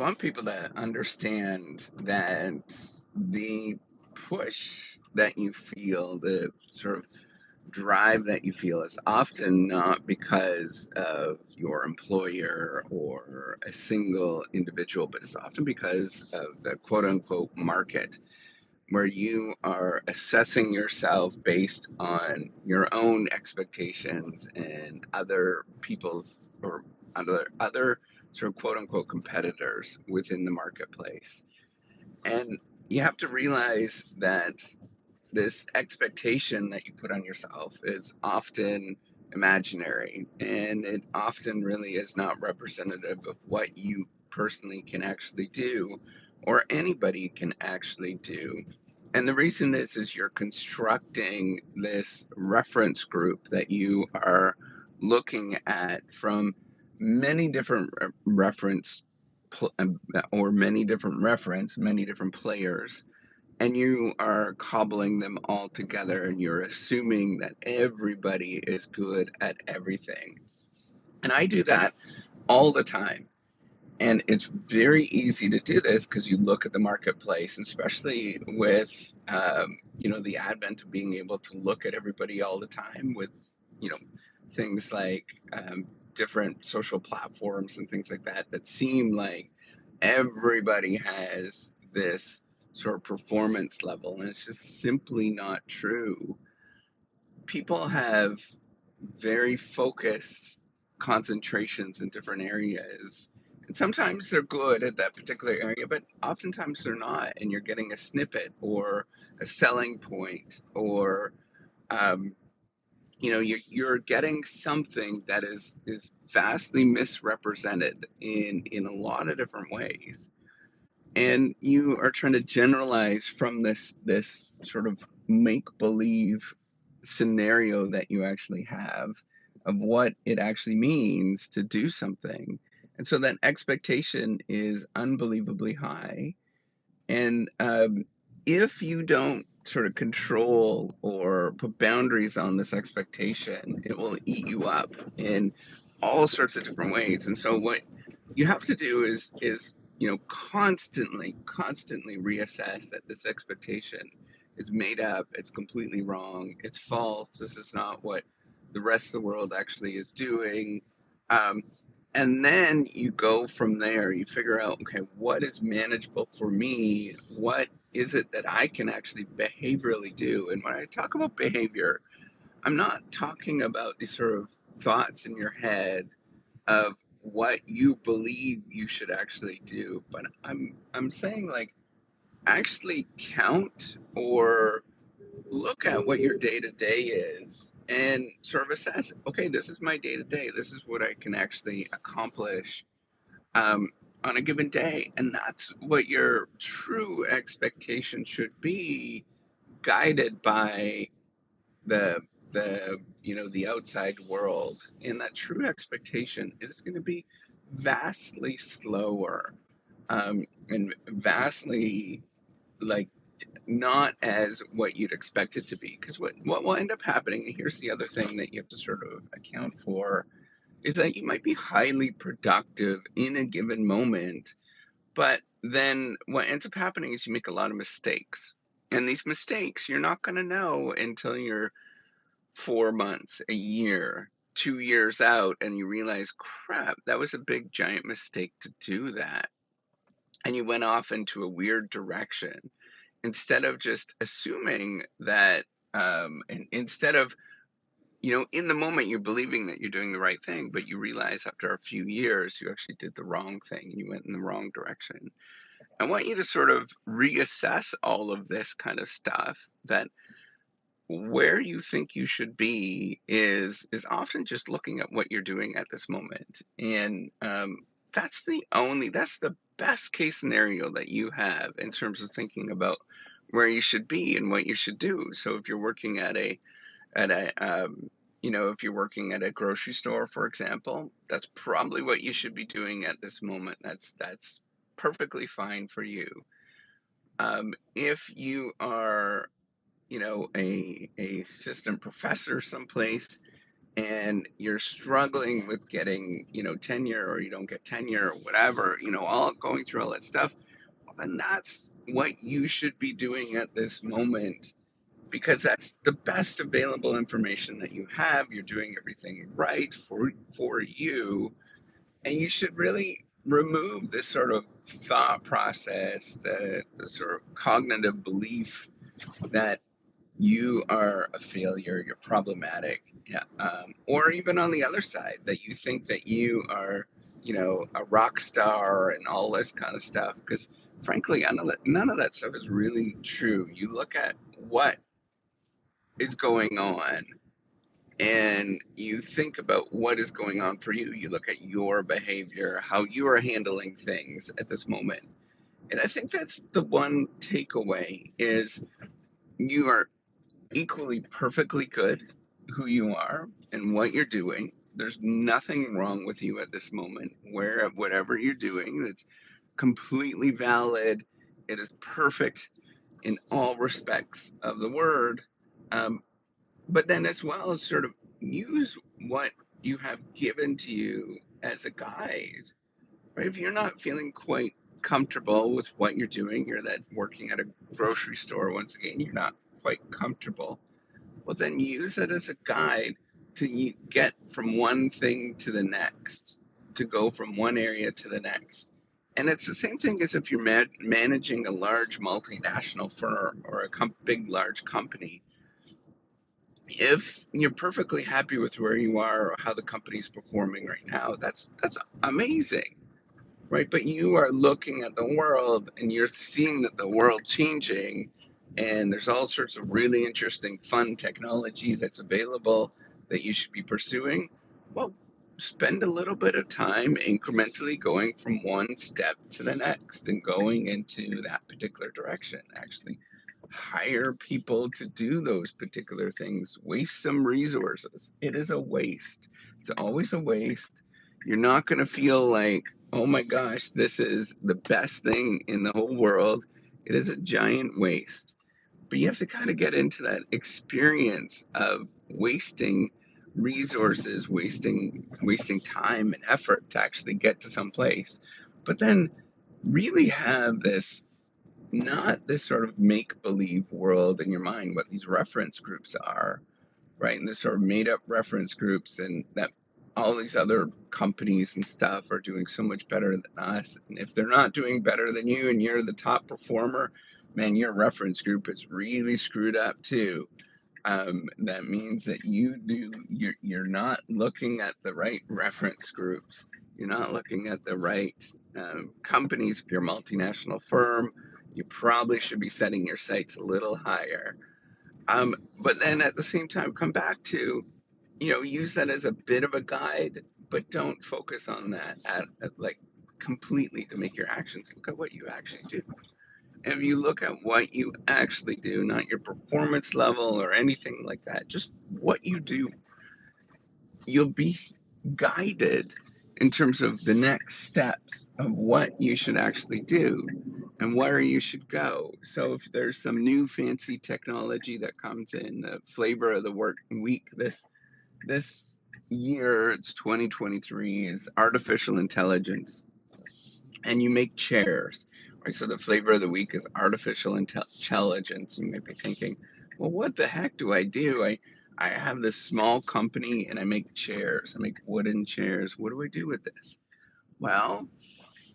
want people to understand that the push that you feel, the sort of drive that you feel, is often not because of your employer or a single individual, but it's often because of the quote unquote market, where you are assessing yourself based on your own expectations and other people's, or other sort of quote unquote competitors within the marketplace. And you have to realize that this expectation that you put on yourself is often imaginary, and it often really is not representative of what you personally can actually do, or anybody can actually do. And the reason is you're constructing this reference group that you are looking at from many different reference or many different players, and you are cobbling them all together, and you're assuming that everybody is good at everything. And I do that all the time. And it's very easy to do this because you look at the marketplace, and especially with the advent of being able to look at everybody all the time with you know things like different social platforms and things like that, that seem like everybody has this sort of performance level, and it's just simply not true. People have very focused concentrations in different areas. And sometimes they're good at that particular area, but oftentimes they're not. And you're getting a snippet or a selling point, or um, you're getting something that is vastly misrepresented in a lot of different ways. And you are trying to generalize from this sort of make believe scenario that you actually have of what it actually means to do something. And so that expectation is unbelievably high. And if you don't sort of control or put boundaries on this expectation, it will eat you up in all sorts of different ways. And so what you have to do is constantly reassess that this expectation is made up, it's completely wrong, it's false, this is not what the rest of the world actually is doing. Um, and then you go from there. You figure out, okay, what is manageable for me? What is it that I can actually behaviorally do? And when I talk about behavior, I'm not talking about these sort of thoughts in your head of what you believe you should actually do, but I'm saying, like, actually count or look at what your day to day is and sort of assess, okay, this is my day to day. This is what I can actually accomplish um, on a given day. And that's what your true expectation should be, guided by the the outside world. And that true expectation is going to be vastly slower, and vastly, like, not as what you'd expect it to be. Because what will end up happening, and here's the other thing that you have to sort of account for, is that you might be highly productive in a given moment, but then what ends up happening is you make a lot of mistakes. And these mistakes you're not going to know until you're 4 months, a year, 2 years out, and you realize, crap, that was a big giant mistake to do that. And you went off into a weird direction instead of just assuming that, and instead of, in the moment you're believing that you're doing the right thing, but you realize after a few years you actually did the wrong thing and you went in the wrong direction. I want you to sort of reassess all of this kind of stuff, that where you think you should be is often just looking at what you're doing at this moment. And that's the best case scenario that you have in terms of thinking about where you should be and what you should do. So if you're working if you're working at a grocery store, for example, that's probably what you should be doing at this moment. That's perfectly fine for you. If you are, a assistant professor someplace, and you're struggling with getting, tenure, or you don't get tenure or whatever, all going through all that stuff, well, then that's what you should be doing at this moment, because that's the best available information that you have. You're doing everything right for you, and you should really remove this sort of thought process, the sort of cognitive belief that you are a failure, you're problematic, yeah, or even on the other side, that you think that you are, a rock star and all this kind of stuff. Because frankly, none of that stuff is really true. You look at what is going on and you think about what is going on for you. You look at your behavior, how you are handling things at this moment. And I think that's the one takeaway is you are equally perfectly good who you are and what you're doing. There's nothing wrong with you at this moment, where whatever you're doing, it's completely valid. It is perfect in all respects of the word. Um, but then, as well as sort of use what you have given to you as a guide, right? If you're not feeling quite comfortable with what you're doing, you're that working at a grocery store, once again, you're not quite comfortable, well, then use it as a guide to get from one thing to the next, to go from one area to the next. And it's the same thing as if you're managing a large multinational firm or a big, large company. If you're perfectly happy with where you are or how the company's performing right now, that's amazing, right? But you are looking at the world and you're seeing that the world's changing, and there's all sorts of really interesting, fun technology that's available that you should be pursuing. Well, spend a little bit of time incrementally going from one step to the next and going into that particular direction. Actually, hire people to do those particular things. Waste some resources. It is a waste. It's always a waste. You're not going to feel like, oh my gosh, this is the best thing in the whole world. It is a giant waste. But you have to kind of get into that experience of wasting resources, wasting time and effort to actually get to some place. But then really have this, not this sort of make believe world in your mind, what these reference groups are, right? And this sort of made up reference groups, and that all these other companies and stuff are doing so much better than us. And if they're not doing better than you and you're the top performer, man, your reference group is really screwed up too. That means that you're not looking at the right reference groups. You're not looking at the right companies. If you're a multinational firm, you probably should be setting your sights a little higher. But then at the same time, come back to, use that as a bit of a guide, but don't focus on that at like completely to make your actions. Look at what you actually do. And if you look at what you actually do, not your performance level or anything like that, just what you do, you'll be guided in terms of the next steps of what you should actually do and where you should go. So if there's some new fancy technology that comes in, the flavor of the week this year, it's 2023, is artificial intelligence, and you make chairs, right? So the flavor of the week is artificial intelligence. You might be thinking, well, what the heck do I do? I have this small company and I make chairs. I make wooden chairs. What do I do with this? Well,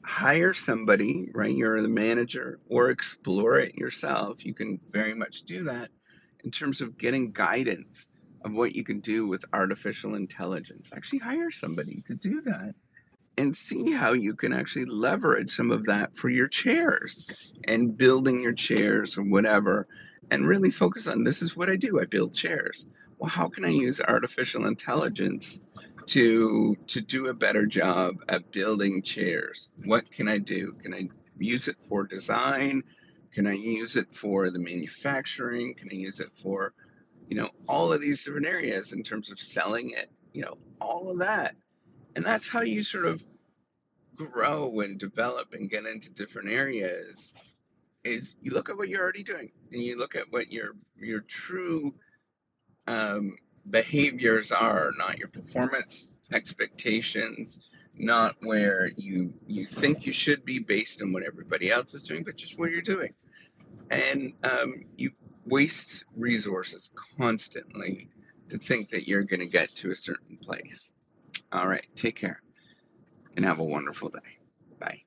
hire somebody, right? You're the manager, or explore it yourself. You can very much do that in terms of getting guidance of what you can do with artificial intelligence. Actually, hire somebody to do that and see how you can actually leverage some of that for your chairs and building your chairs or whatever, and really focus on, this is what I do. I build chairs. Well, how can I use artificial intelligence to do a better job at building chairs? What can I do? Can I use it for design? Can I use it for the manufacturing? Can I use it for, all of these different areas in terms of selling it, all of that. And that's how you sort of grow and develop and get into different areas, is you look at what you're already doing and you look at what your true um, behaviors are, not your performance expectations, not where you think you should be based on what everybody else is doing, but just what you're doing. And you waste resources constantly to think that you're going to get to a certain place. All right, take care and have a wonderful day. Bye.